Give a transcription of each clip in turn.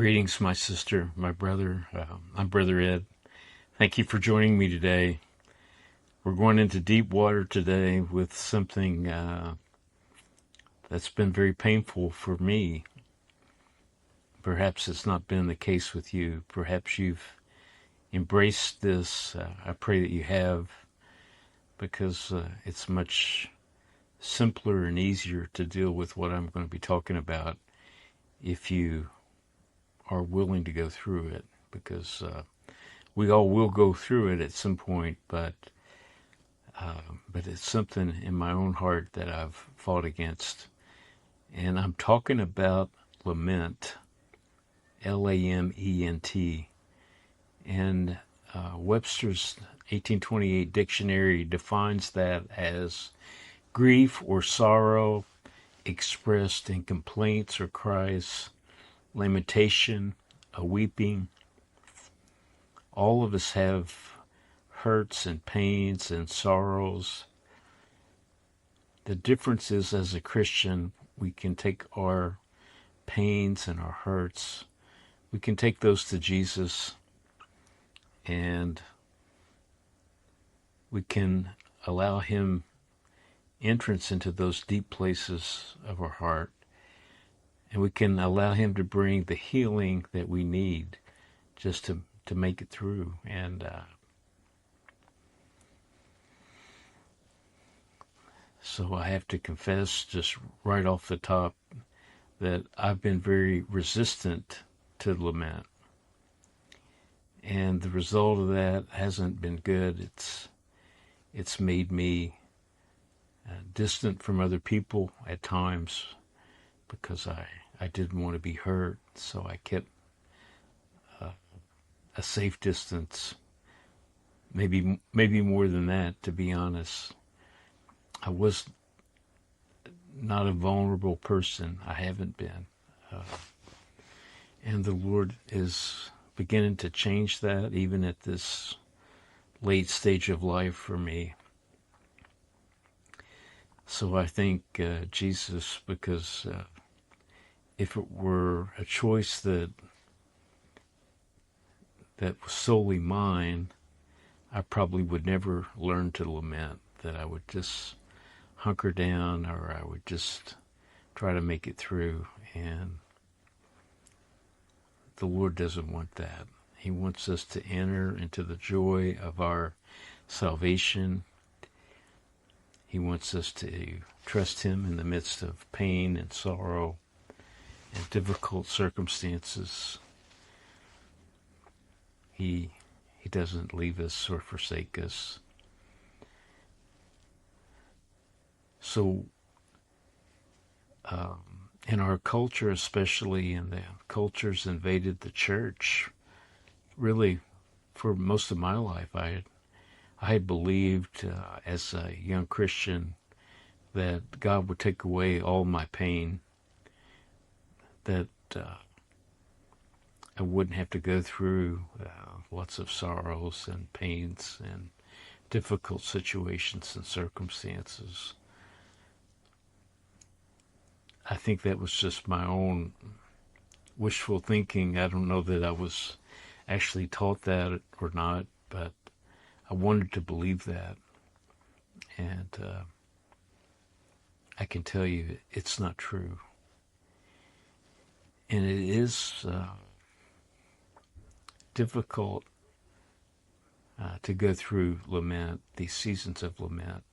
Greetings, my sister, my brother. I'm Brother Ed. Thank you for joining me today. We're going into deep water today with something that's been very painful for me. Perhaps it's not been the case with you. Perhaps you've embraced this. I pray that you have, because it's much simpler and easier to deal with what I'm going to be talking about if you are willing to go through it, because we all will go through it at some point, but it's something in my own heart that I've fought against. And I'm talking about lament, Lament. And Webster's 1828 dictionary defines that as grief or sorrow expressed in complaints or cries, lamentation, a weeping. All of us have hurts and pains and sorrows. The difference is, as a Christian, we can take our pains and our hurts, we can take those to Jesus, and we can allow Him entrance into those deep places of our heart, and we can allow Him to bring the healing that we need just to make it through. And so I have to confess just right off the top that I've been very resistant to lament. And the result of that hasn't been good. It's made me distant from other people at times, because I didn't want to be hurt, so I kept a safe distance. Maybe more than that, to be honest. I was not a vulnerable person. I haven't been. And the Lord is beginning to change that, even at this late stage of life for me. So I thank Jesus, because if it were a choice that was solely mine, I probably would never learn to lament, that I would just hunker down, or I would just try to make it through. And the Lord doesn't want that. He wants us to enter into the joy of our salvation. He wants us to trust Him in the midst of pain and sorrow and difficult circumstances. He doesn't leave us or forsake us. So in our culture, especially in the cultures invaded the church, really for most of my life, I had believed as a young Christian that God would take away all my pain, that I wouldn't have to go through lots of sorrows and pains and difficult situations and circumstances. I think that was just my own wishful thinking. I don't know that I was actually taught that or not, but I wanted to believe that. And I can tell you it's not true. And it is difficult to go through lament, these seasons of lament.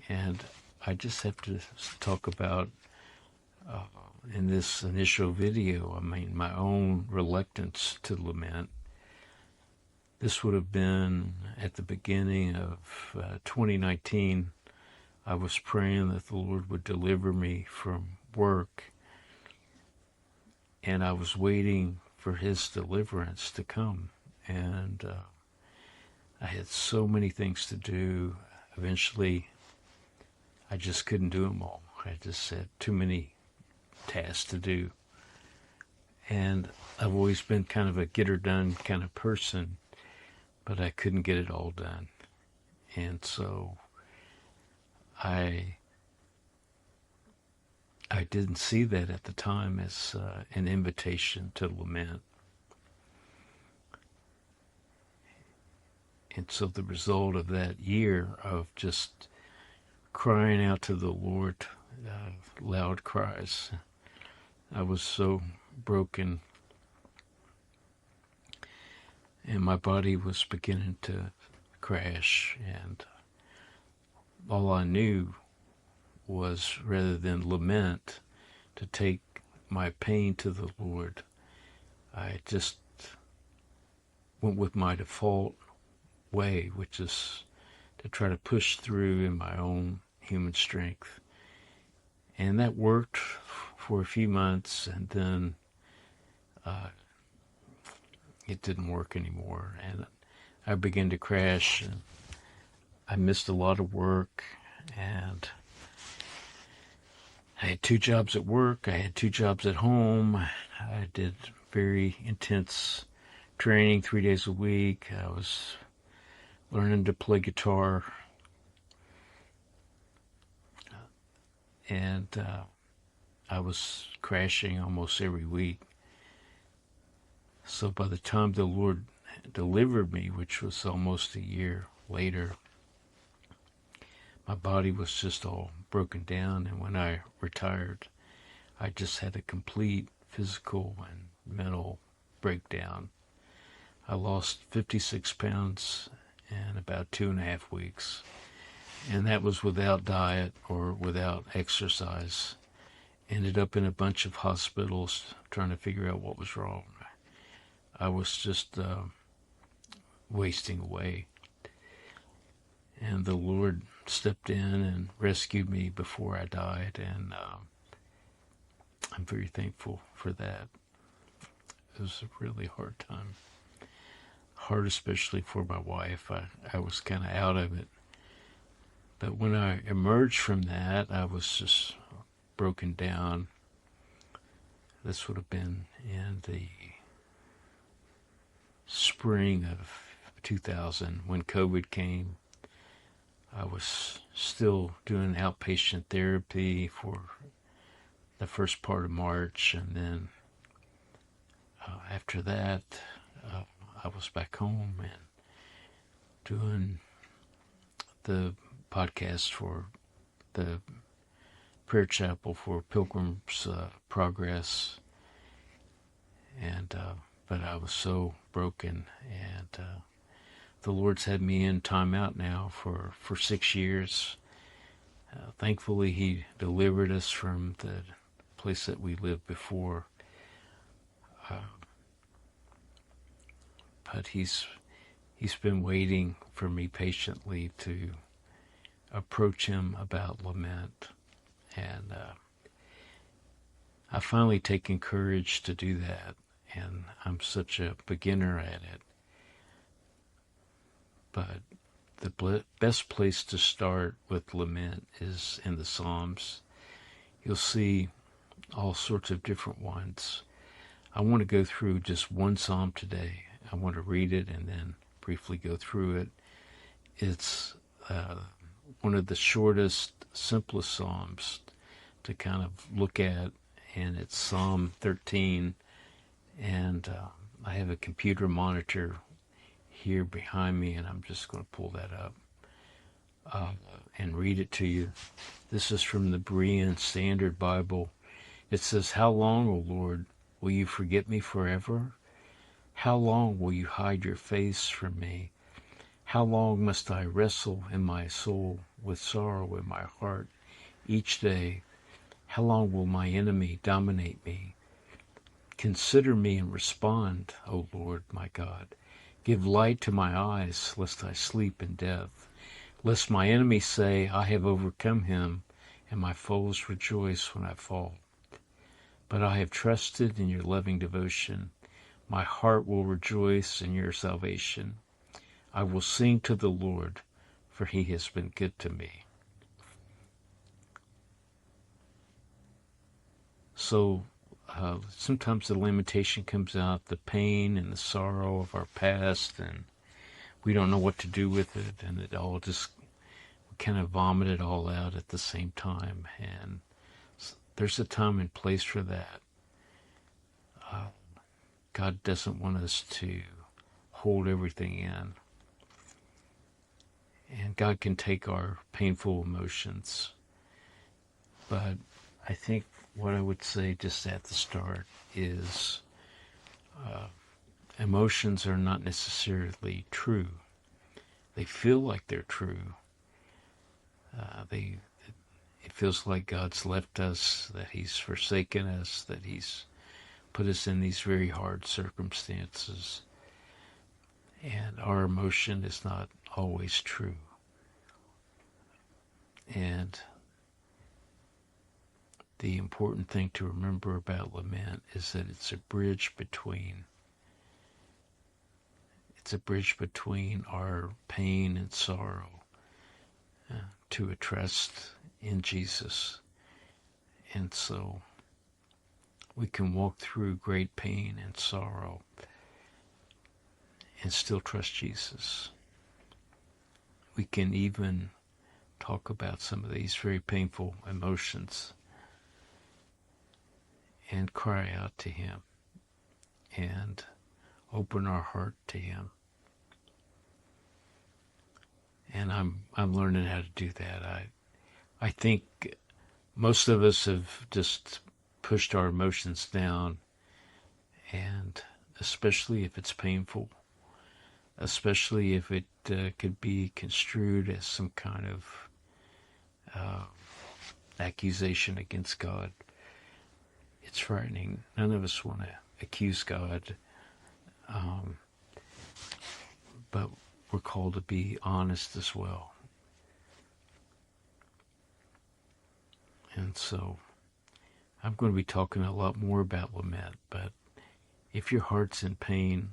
And I just have to talk about, in this initial video, my own reluctance to lament. This would have been at the beginning of 2019. I was praying that the Lord would deliver me from work, and I was waiting for His deliverance to come. And I had so many things to do. Eventually, I just couldn't do them all. I just had too many tasks to do. And I've always been kind of a get-her-done kind of person, but I couldn't get it all done. And so I I didn't see that at the time as an invitation to lament. And so the result of that year of just crying out to the Lord, loud cries, I was so broken, and my body was beginning to crash, and all I knew was, rather than lament, to take my pain to the Lord. I just went with my default way, which is to try to push through in my own human strength. And that worked for a few months, and then it didn't work anymore. And I began to crash, and I missed a lot of work, and I had 2 jobs at work, I had 2 jobs at home. I did very intense training 3 days a week. I was learning to play guitar, and I was crashing almost every week. So by the time the Lord delivered me, which was almost a year later, my body was just all broken down, and when I retired, I just had a complete physical and mental breakdown. I lost 56 pounds in about 2.5 weeks, and that was without diet or without exercise. Ended up in a bunch of hospitals trying to figure out what was wrong. I was just wasting away. And the Lord stepped in and rescued me before I died, and I'm very thankful for that. It was a really hard time. Hard especially for my wife. I was kind of out of it. But when I emerged from that, I was just broken down. This would have been in the spring of 2000 when COVID came. I was still doing outpatient therapy for the first part of March, and then after that, I was back home and doing the podcast for the prayer chapel for Pilgrim's Progress, and but I was so broken, and the Lord's had me in timeout now for 6 years. Thankfully, He delivered us from the place that we lived before. But He's been waiting for me patiently to approach Him about lament. And I've finally taken courage to do that. And I'm such a beginner at it. But the best place to start with lament is in the Psalms. You'll see all sorts of different ones. I want to go through just one psalm today. I want to read it and then briefly go through it. It's one of the shortest, simplest psalms to kind of look at, and it's Psalm 13. And I have a computer monitor here behind me, and I'm just going to pull that up and read it to you. This is from the Berean Standard Bible. It says, "How long, O Lord, will you forget me forever? How long will you hide your face from me? How long must I wrestle in my soul with sorrow in my heart each day? How long will my enemy dominate me? Consider me and respond, O Lord my God. Give light to my eyes, lest I sleep in death. Lest my enemies say, I have overcome him, and my foes rejoice when I fall. But I have trusted in your loving devotion. My heart will rejoice in your salvation. I will sing to the Lord, for he has been good to me." So sometimes the lamentation comes out, the pain and the sorrow of our past, and we don't know what to do with it, and it all just, we kind of vomit it all out at the same time. And There's a time and place for that. God doesn't want us to hold everything in. And God can take our painful emotions. But I think what I would say just at the start is emotions are not necessarily true. They feel like they're true. It feels like God's left us, that He's forsaken us, that He's put us in these very hard circumstances. And our emotion is not always true. And the important thing to remember about lament is that it's a bridge between our pain and sorrow to a trust in Jesus. And so we can walk through great pain and sorrow and still trust Jesus. We can even talk about some of these very painful emotions and cry out to Him and open our heart to Him. And I'm learning how to do that. I think most of us have just pushed our emotions down, and especially if it's painful, especially if it could be construed as some kind of accusation against God. It's frightening. None of us want to accuse God, but we're called to be honest as well. And so I'm going to be talking a lot more about lament, but if your heart's in pain,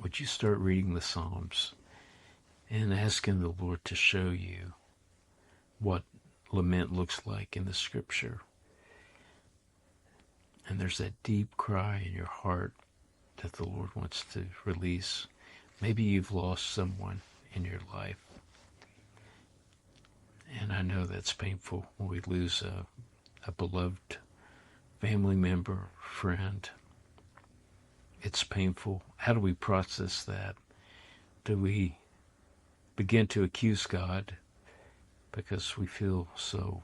would you start reading the Psalms and asking the Lord to show you what lament looks like in the Scripture? And there's that deep cry in your heart that the Lord wants to release. Maybe you've lost someone in your life. And I know that's painful when we lose a beloved family member, friend. It's painful. How do we process that? Do we begin to accuse God because we feel so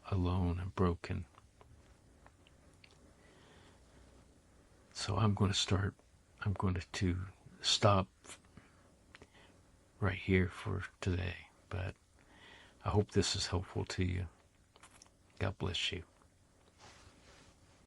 alone and broken? So I'm going to stop right here for today, but I hope this is helpful to you. God bless you.